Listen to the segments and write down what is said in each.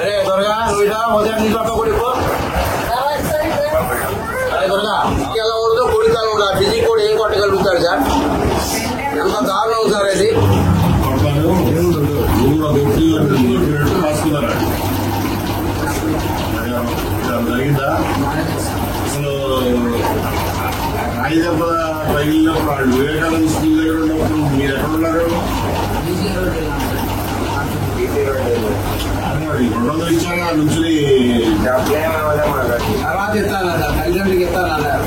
అరే త్వరగా నువ్వు మొదటి నీళ్ళు పక్క కొడుకో. అరే త్వరగా ఎలా ఉండదో కొడుకాలు ఉండదు. ఆ ఫిజిక్ కూడా ఏం కొట్టగలుగుతారు సార్? ఎంత దారుణం సార్ అది. జరిగిందా అసలు రాయిదెబ్బ తగిలినప్పుడు వాళ్ళు వివేకానంద స్కూల్ దగ్గర ఉన్నప్పుడు మీరు ఎక్కడ ఉన్నారు? 200 ఇచ్చాక నుంచి తర్వాత ఇస్తానన్నారు, తల్లిదండ్రులకి ఇస్తానన్నారు.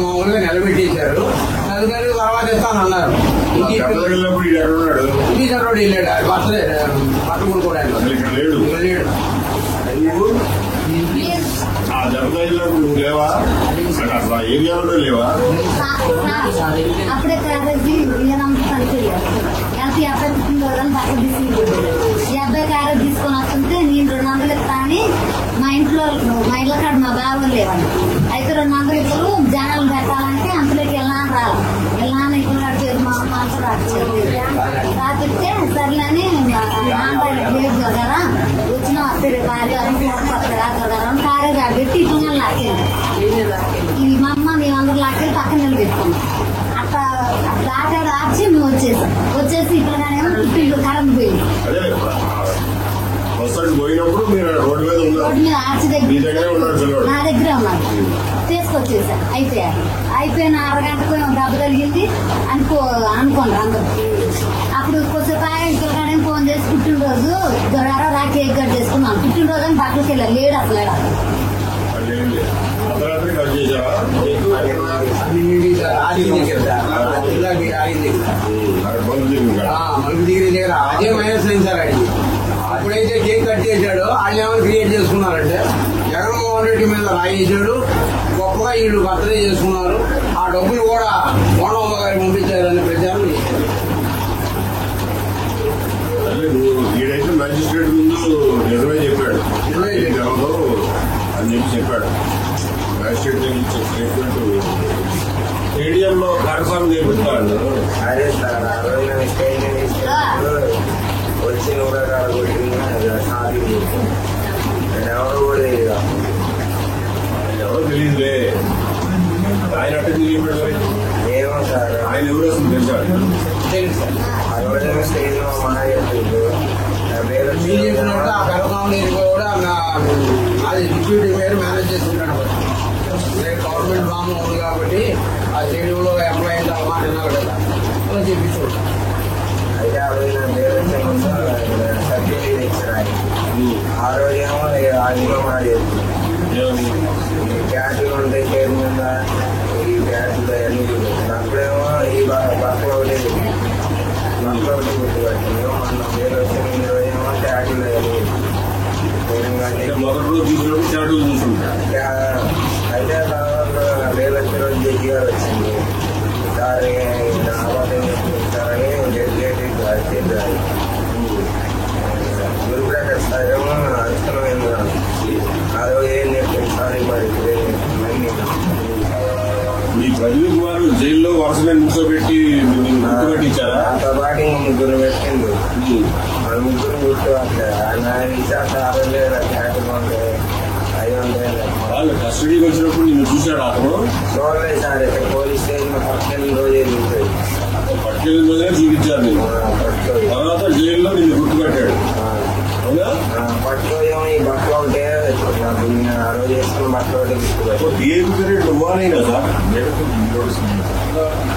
మామూలుగా నిలబెట్టేశారు. తల్లిదండ్రులు తర్వాత ఇస్తానన్నారు. వెళ్ళినప్పుడు ఎక్కడ ఉన్నాడు? ఇంటీజర్ రోడ్ వెళ్ళాడు. బట్టలు కూడా ఇక్కడ లేడు. ఆ దెబ్బతగిలినప్పుడు నువ్వు లేవా? అసలు ఏరియాలో లేవా? అప్పుడే క్యారేజీ ఈ అబ్బాయి క్యారేజ్ తీసుకొని వస్తుంటే నేను 200 ఇస్తా అని మా ఇంట్లో కాడ మా బాబు లేవండి. అయితే 200 ఇప్పుడు జనాలు పెట్టాలంటే అంతలోకి వెళ్ళాలని రాలి ఇప్పుడు రాట్లేదు, మా అమ్మ అంతా రాత్రిస్తే సర్లేని కదా వచ్చిన వస్తుంది భార్య క్యారేజ్ పెట్టి ఇట్లా లాక్కేది. ఈ మా అమ్మ మేమందరూ లాక్కెళ్ళి పక్కన నిలబెట్టుకున్నాం. అట్లా దాటాడు ఆర్చి మేము వచ్చేసి ఇట్లా కరెంట్ పోయింది. పోయినప్పుడు మీరు రోడ్డు మీద ఆర్చి దగ్గర నా దగ్గరే ఉన్నారు. తీసుకొచ్చేసా. అయిపోయిన అరగంటకు దెబ్బ తగిలింది అనుకోండి అందరూ. అప్పుడు కొద్దిసేపు ఇంకొకడేం ఫోన్ చేసి పుట్టినరోజు దొరారా రా కేక్ కట్ చేసుకున్నాను. పుట్టినరోజు అని బట్టలకి వెళ్ళాలి. లేడు అసలు మలుపు డిగ్రీ దగ్గర అదే మైనస్ అయింది సార్. అడిగి అప్పుడైతే కేక్ కట్ చేశాడు. వాళ్ళు ఏమైనా క్రియేట్ చేసుకున్నారంటే జగన్మోహన్ రెడ్డి మీద రాయించాడు. గొప్పగా వీళ్ళు బర్త్డే చేసుకున్నారు. ఆ డబ్బులు కూడా మోనమ్మ గారికి పంపించారని ప్రచారం వీడైతే మ్యాజిస్ట్రేట్ ముందు నిజమే చెప్పాడు అని చెప్పాడు. మ్యాజిస్ట్రేట్ స్టేట్మెంట్ స్టేడియంలో కార్యక్రమం చేపిస్తాడు. అదే సార్ ఆ రోజున వచ్చి ఎవరు కూడా ఎవరో తెలియదులే. ఆయన అట్ట తెలియదు. ఏమో సార్ ఆయన ఎవరు వస్తుంది తెలుసా? ఆ రోజున స్టేజ్ లో మన కూడా అది డిప్యూటీ మేయర్ మేనేజ్ చేసుకుంటాడు. గవర్నమెంట్ బాంబు ఉంది కాబట్టి ఆ స్టేడియంలో ఎంప్లాయీస్ అన్నమాట కదా అలా చెప్పించుకుంటాం. అయితే ఆ రోజున సర్టిఫికేట్ ఇచ్చారు. ఆ రోజేమో అందులో మాది క్యాట్లు ఉంటాయి పేరు మీద ఈ క్యాట్లు అన్ని అప్పుడేమో ఈ బట్టలు ఒకటి గుర్తుపట్టింది. మనం వేరు వచ్చిన ఏమో క్యాట్లు మొదటి రోజు చూసినప్పుడు చాటు చూసుకుంటా. అయితే తర్వాత వేలు వచ్చిన రోజు జడ్జి గారు వచ్చింది. సార్ సారని గురుప్రకాష్ సార్ ఏమో అర్థమైంది. ఆ రోజు ఏం చెప్పింది సార్ మరి మీ ప్రదీప్ వారు జైల్లో వరుసగా కూర్చోబెట్టి గుర్తుపెట్టించారా? అంత పాటు ముగ్గురు పెట్టిండు. మన ముగ్గురు గుర్తుపట్లేదు. ఆయన ఇచ్చాక ఆ రోజు క్యాటలు ఉంటాయి 500. వాళ్ళు కస్టడీకి వచ్చినప్పుడు నిన్ను చూశాడు అతను? చూడలేదు సార్. ఇక్కడ పోలీస్ స్టేషన్ పట్టుకెళ్ళిన రోజే చూసాడు. పట్టుకెళ్ళిన రోజే చూపించారు నేను. తర్వాత జైల్లో నిన్ను గుర్తుపెట్టాడు. అవునా? పట్టుకోదేమో ఈ బట్టలు ఉంటే ఆ రోజు వేసుకున్న బట్టలు ఒకటి గుర్తుపెట్టాడు. డిఏపీ పీరియడ్ ఇవ్వాలైనా సార్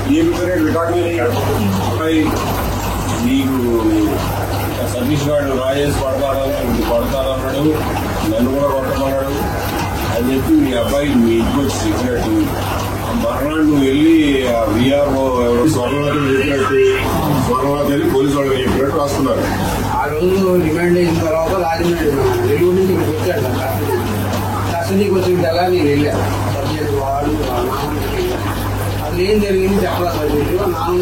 డిఏపీ పీరియడ్ రికార్డు నీకు సతీష్ గారు రాజేసి పడతారన్నాడు, నన్ను కూడా కొట్టమన్నాడు అని చెప్పి మీ అబ్బాయి మీ ఇంటికి వచ్చి చెప్పినట్టు మర్నాడు నువ్వు వెళ్ళి ఆ విఆర్ఓ స్వర్ణవతి చెప్పినట్టు స్వర్ణవతి వెళ్ళి పోలీసు వాళ్ళకి చెప్పినట్టు రాసుకున్నారు. ఆ రోజు రిమాండ్ అయిన తర్వాత రాజమండ్రి నెల్లూరు నుంచి ఇక్కడికి వచ్చాడు. కస్టడీకి వచ్చిన ఎలా నేను వెళ్ళాను. సబ్జెక్ట్ వాళ్ళు అసలు ఏం జరిగింది చెప్పరా సబ్జెక్టు నాన్న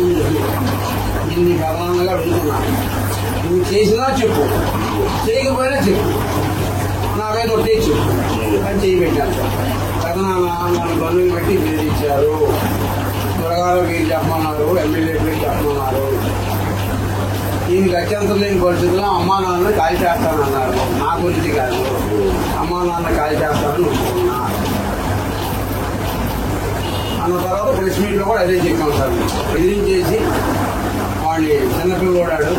ఇన్ని ప్రధానంగా అడుగుతున్నాను. నువ్వు చేసినా చెప్పు, చేయకపోయినా చెప్పు, నాకైతే ఒకటే చెప్పు అని చేయి పెట్టాను. నన్ను బంధువులు పెట్టి పేరు ఇచ్చారు. త్వరగా వీళ్ళు చెప్పమన్నారు, ఎమ్మెల్యే పేరు చెప్పమన్నారు. దీనికి అత్యంతం లేని పరిస్థితుల్లో అమ్మా నాన్నని కాల్ చేస్తానన్నారు. నా గురించి కాదు, అమ్మా నాన్న కాల్ చేస్తారని ఒప్పుకున్నా అన్న తర్వాత ప్రెస్ మీట్ లో కూడా అదే చెప్పాం సార్. బెదిరించేసి వాడిని చిన్నపిల్లవాడాడు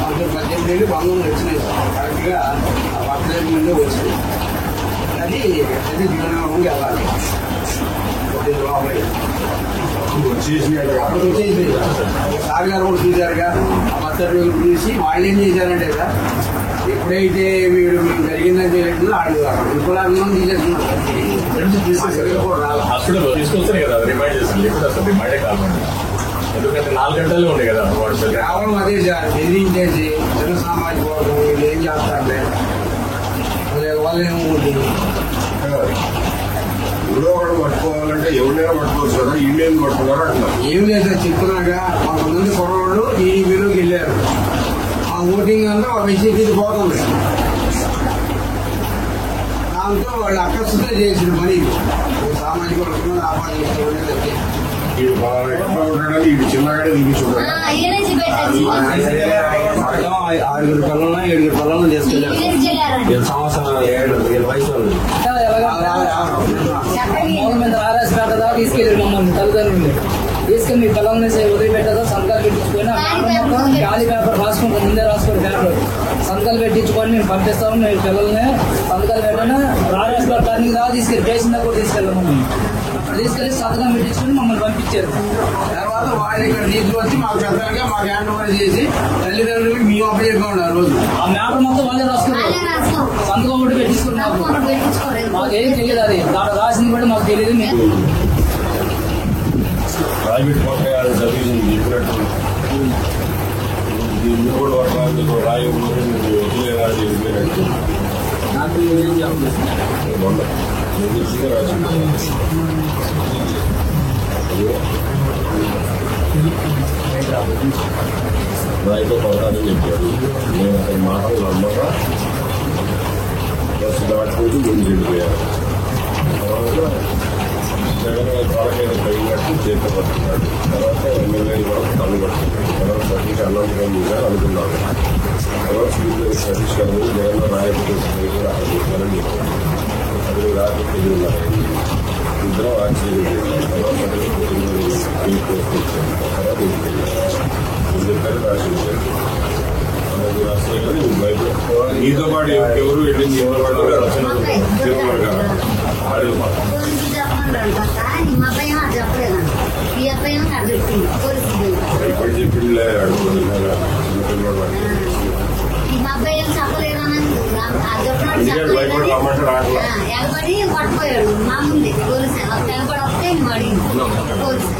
18 ఏళ్ళు 19 వచ్చినాయి సార్. కరెక్ట్ గా ఆ బర్త్డే ముందే వచ్చినాయి. అది జీవనంగా వెళ్ళాలి లోపలికి అప్పుడు వచ్చేసి సార్ గారు కూడా చూశారుగా. ఆ బర్త్డే చూసి వాళ్ళు ఏం చేశారంటే సార్, ఎప్పుడైతే వీడు జరిగిందని తెలియదు ఆడు వికలాంగం తీసేస్తున్నారు. తీసుకొస్తాను కదా రిమైండ్ చేస్తాను. ఎప్పుడు అసలు రిమైండే కాకుండా ఎందుకంటే 4 గంటలే ఉండే కదా వాడు కేవలం అదే సార్. బెదిరించేసి చిన్న సామాజిక వర్గం వీళ్ళు ఏం చేస్తారులే వాళ్ళు ఏమవుతుంది. ఎవరో ఒకటి పట్టుకోవాలంటే ఎవరినైనా పట్టుకోవచ్చు కదా, ఇండియన్ పట్టుకున్నారు అంటున్నారు. ఏం లేదు సార్, చెప్తున్నాగా 100 కుర్రోళ్ళు టీడీపీలోకి వెళ్ళారు. ఆ ఓటింగ్ అంతా వైసీపీకి పోతుంది. దాంతో వాళ్ళు అకస్మాత్తుగా చేసిన పని సామాజిక వర్గంలో ఆపాదించే ఇటు చిన్నగానే చూపించుకుంటారు. 6 పిల్లలను 7 పిల్లలను తీసుకెళ్ళారు. 7 సంవత్సరాలు 7 వయసు ఆర్ఎస్పేట దాకా తీసుకెళ్ళి మమ్మల్ని తల్లిదండ్రులు తీసుకెళ్ళి మీ పిల్లల్ని వదిలిపెట్టదో సంతకాలు పెట్టించుకొని ఖాళీ పేపర్ రాసుకుంటాం, ముందే రాసుకోండి పేపర్ సంతకాలు పెట్టించుకొని మేము పంపిస్తాము. మేము పిల్లల్ని సంతకాలు పెట్టినా ఆర్ఎస్పేట టర్నింగ్ దాకా తీసుకెళ్ళి స్టేషన్ దాకా కూడా తీసుకెళ్ళాము. అక్కడ తీసుకెళ్ళి సంతకం పెట్టించుకొని మమ్మల్ని పంపించారు. తర్వాత వాళ్ళు ఇక్కడ తీసుకొచ్చి మాకు పెద్దగా మాకు హ్యాండ్ ఓవర్ చేసి తల్లిదండ్రులకి మేము అప్పచెప్పాము. ఆ రోజు ఆ మ్యాటర్ మొత్తం వాళ్ళే రాసుకున్నారు. సంతకం ఒకటి పెట్టించుకున్నాము. మాకేం తెలియదు, అది దాంట్లో రాసింది కూడా మాకు తెలియదు. మేము ప్రైవేట్ పోతాయి సర్వీస్ చెప్పినట్టు దీన్ని కూడా వర్షాలు రాయి వదిలేరాజు వెళ్ళిపోయినట్టు రాయితో పడతానని చెప్పాడు. నేను అతని మాటలు నమ్మక బస్సు దాటుకుంటూ ముందు వెళ్ళిపోయాను. తర్వాత జగన్ త్వరకైనా తగినట్టు చేతపడుతున్నాడు. తర్వాత ఎమ్మెల్యే కూడా తల్లు పడుతున్నాడు. తర్వాత సతీష్ అనంతరం గారు అనుకున్నాను. తర్వాత సతీష్ గారు జగన్ రాయపూడి కూడా ఆలోచించాలని చెప్పారు. అది రాత్రి 10 ఉన్నారు. ఇద్దరం ఆశ్చర్యం. తర్వాత తర్వాత చెప్పారు రాసించారు. అలాగే రాష్ట్రం కానీ భయపడి నీతో పాటు ఎవరు వెళ్ళింది ఎవరు పాటు రచన తిరుమల గారు ఆడే మా అబ్బాయి చెప్పలేదండి. ఈ అబ్బాయి చెప్పింది ఇప్పుడు చెప్పిందిలే అడుగుతుంది మా అబ్బాయి ఏం చెప్పలేదని భయపడి రమ్మంటే రాట్లా ఎగబడి పట్టుపోయాడు. మా ముందు పోలీసు ఎగబడి వస్తే అడిగింది పోలీసు.